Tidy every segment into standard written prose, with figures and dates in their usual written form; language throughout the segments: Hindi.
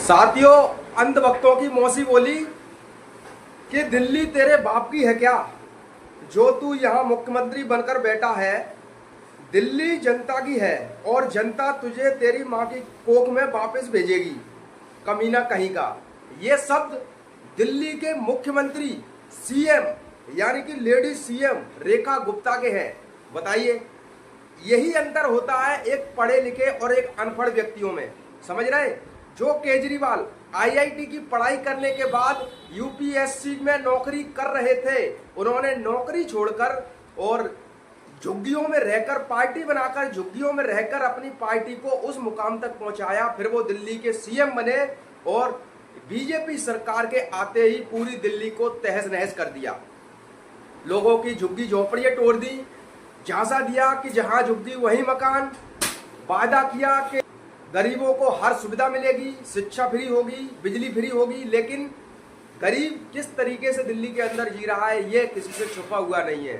साथियों, अंधभक्तों की मौसी बोली कि दिल्ली तेरे बाप की है क्या, जो तू यहाँ मुख्यमंत्री बनकर बैठा है। दिल्ली जनता की है और जनता तुझे तेरी माँ की कोख में वापस भेजेगी, कमीना कहीं का। ये शब्द दिल्ली के मुख्यमंत्री सीएम यानी कि लेडी सीएम रेखा गुप्ता के हैं। बताइए, यही अंतर होता है एक पढ़े लिखे और एक अनपढ़ व्यक्तियों में। समझ रहे? जो केजरीवाल आईआईटी की पढ़ाई करने के बाद यूपीएससी में नौकरी कर रहे थे, उन्होंने नौकरी छोड़कर और झुग्गियों में रहकर पार्टी बनाकर झुग्गियों में रहकर अपनी पार्टी को उस मुकाम तक पहुंचाया। फिर वो दिल्ली के सीएम बने और बीजेपी सरकार के आते ही पूरी दिल्ली को तहस नहस कर दिया। लोगों की झुग्गी झोपड़ियां तोड़ दी, झांसा दिया कि जहां झुग्गी वहीं मकान। वादा किया कि गरीबों को हर सुविधा मिलेगी, शिक्षा फ्री होगी, बिजली फ्री होगी। लेकिन गरीब किस तरीके से दिल्ली के अंदर जी रहा है ये किसी से छुपा हुआ नहीं है।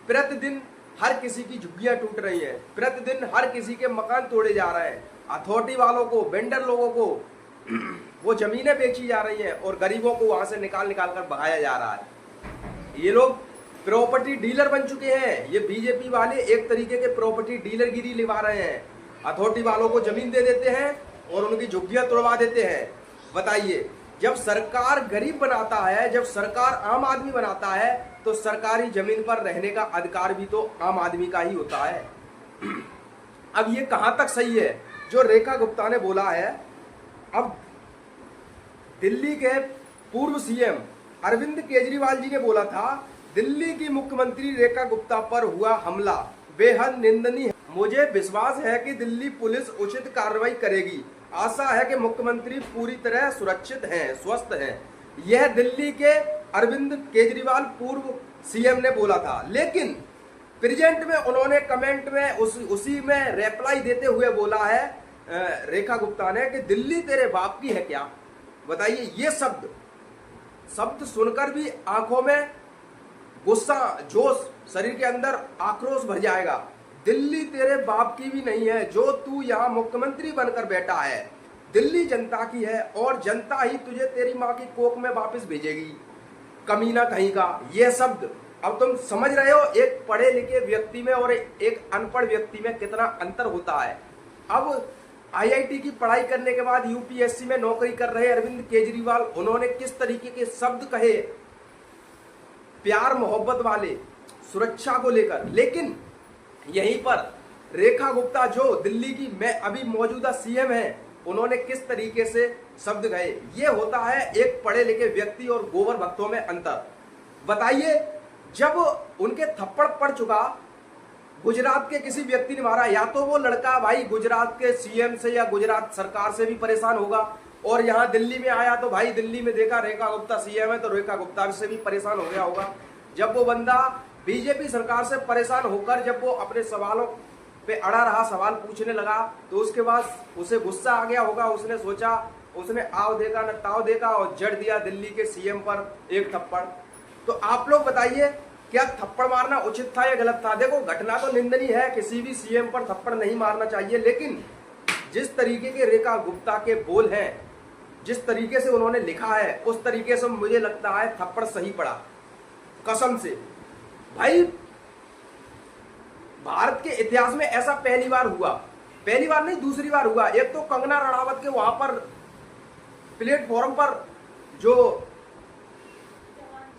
प्रतिदिन हर किसी की झुग्गियां टूट रही हैं, प्रतिदिन हर किसी के मकान तोड़े जा रहे हैं। अथॉरिटी वालों को, वेंडर लोगों को वो जमीनें बेची जा रही हैं और गरीबों को वहां से निकाल निकाल कर भगाया जा रहा है। ये लोग प्रॉपर्टी डीलर बन चुके हैं। ये बीजेपी वाले एक तरीके के प्रॉपर्टी डीलरगिरी निभा रहे हैं। अथॉरिटी वालों को जमीन दे देते हैं और उनकी झुग्गियां तोड़वा देते हैं। बताइए, जब सरकार गरीब बनाता है, जब सरकार आम आदमी बनाता है, तो सरकारी जमीन पर रहने का अधिकार भी तो आम आदमी का ही होता है। अब ये कहां तक सही है जो रेखा गुप्ता ने बोला है? अब दिल्ली के पूर्व सीएम अरविंद केजरीवाल जी ने बोला था, दिल्ली की मुख्यमंत्री रेखा गुप्ता पर हुआ हमला बेहद निंदनीय है। मुझे विश्वास है कि दिल्ली पुलिस उचित कार्रवाई करेगी। आशा है कि मुख्यमंत्री पूरी तरह सुरक्षित हैं, स्वस्थ हैं। यह दिल्ली के अरविंद केजरीवाल पूर्व सीएम ने बोला था। लेकिन प्रेजेंट में उन्होंने कमेंट में उसी में रिप्लाई देते हुए बोला है रेखा गुप्ता ने कि दिल्ली तेरे बाप की है क्या। बताइए, ये शब्द सुनकर भी आंखों में गुस्सा, जोश, शरीर के अंदर आक्रोश भर जाएगा। दिल्ली तेरे बाप की भी नहीं है, जो तू यहाँ मुख्यमंत्री बनकर बैठा है। दिल्ली जनता की है और जनता ही तुझे तेरी माँ की कोख में वापस भेजेगी, कमीना कहीं का। यह शब्द अब तुम समझ रहे हो एक पढ़े लिखे व्यक्ति में और एक अनपढ़ व्यक्ति में कितना अंतर होता है। अब आईआईटी की पढ़ाई करने के बाद यूपीएससी में नौकरी कर रहे अरविंद केजरीवाल, उन्होंने किस तरीके के शब्द कहे, प्यार मोहब्बत वाले, सुरक्षा को लेकर। लेकिन यहीं पर रेखा गुप्ता जो दिल्ली की मैं अभी मौजूदा सीएम है, उन्होंने किस तरीके से शब्द कहे। ये होता है एक पढ़े लिखे व्यक्ति और गोबर भक्तों में अंतर। बताइए, जब उनके थप्पड़ पड़ चुका, गुजरात के किसी व्यक्ति ने मारा, या तो वो लड़का भाई गुजरात के सीएम से या गुजरात सरकार से भी परेशान होगा, और यहाँ दिल्ली में आया तो भाई दिल्ली में देखा रेखा गुप्ता सीएम है तो रेखा गुप्ता से भी परेशान हो गया होगा। जब वो बंदा बीजेपी सरकार से परेशान होकर जब वो अपने सवालों पे अड़ा रहा, सवाल पूछने लगा, तो उसके बाद उसे गुस्सा आ गया होगा। उसने सोचा, उसने आव देखा न ताव देखा और जड़ दिया दिल्ली के सीएम पर एक थप्पड़। तो आप लोग बताइए, क्या थप्पड़ मारना उचित था या गलत था? देखो, घटना तो निंदनीय है, किसी भी सीएम पर थप्पड़ नहीं मारना चाहिए। लेकिन जिस तरीके के रेखा गुप्ता के बोल हैं, जिस तरीके से उन्होंने लिखा है, उस तरीके से मुझे लगता है थप्पड़ सही पड़ा, कसम से। भाई, भारत के इतिहास में ऐसा पहली बार हुआ, पहली बार नहीं दूसरी बार हुआ। एक तो कंगना रणावत के वहां पर प्लेटफॉर्म पर जो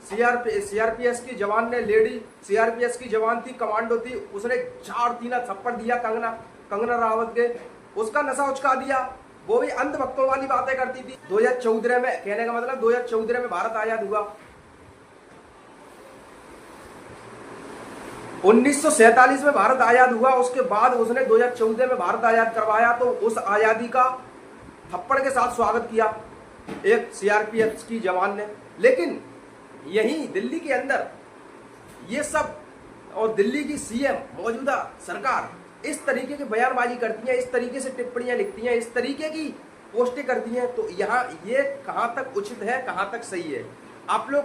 सीआरपीएस की जवान ने, लेडी सीआरपीएस की जवान थी, कमांडो थी, उसने 4-3 थप्पड़ दिया कंगना रणावत के, उसका नशा उचका दिया। वो भी अंधभक्तों वाली बातें करती थी। 2014 में, कहने का मतलब 2014 में भारत आजाद हुआ। 1947 में भारत आजाद हुआ, उसके बाद उसने 2014 में भारत आजाद करवाया। तो उस आजादी का थप्पड़ के साथ स्वागत किया एक सीआरपीएफ की जवान ने। लेकिन यहीं दिल्ली के अंदर ये सब, और दिल्ली की सीएम मौजूदा सरकार इस तरीके की बयानबाजी करती है, इस तरीके से टिप्पणियां लिखती हैं, इस तरीके की पोस्टें करती हैं। तो यहाँ ये कहां तक उचित है, कहां तक सही है? आप लोग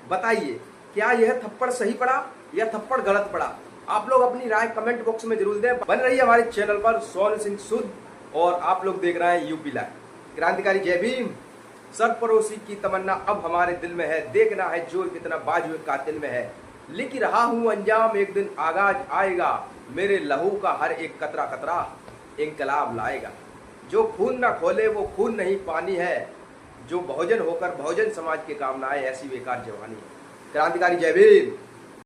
बताइए, क्या यह थप्पड़ सही पड़ा या थप्पड़ गलत पड़ा? आप लोग अपनी राय कमेंट बॉक्स में जरूर दें। बन रही है हमारे चैनल पर सोनू सिंह सुध, और आप लोग देख रहे हैं यूपी लाइव। क्रांतिकारी जय भीम। सरफरोशी की तमन्ना अब हमारे दिल में है, देखना है जोर कितना बाजुए कातिल में है। लिख रहा हूँ अंजाम, एक दिन आगाज आएगा, मेरे लहू का हर एक कतरा कतरा इंकलाब लाएगा। जो खून ना खोले वो खून नहीं पानी है, जो बहुजन होकर बहुजन समाज के काम ना आए ऐसी बेकार जवानी है। क्रांतिकारी जय भीम।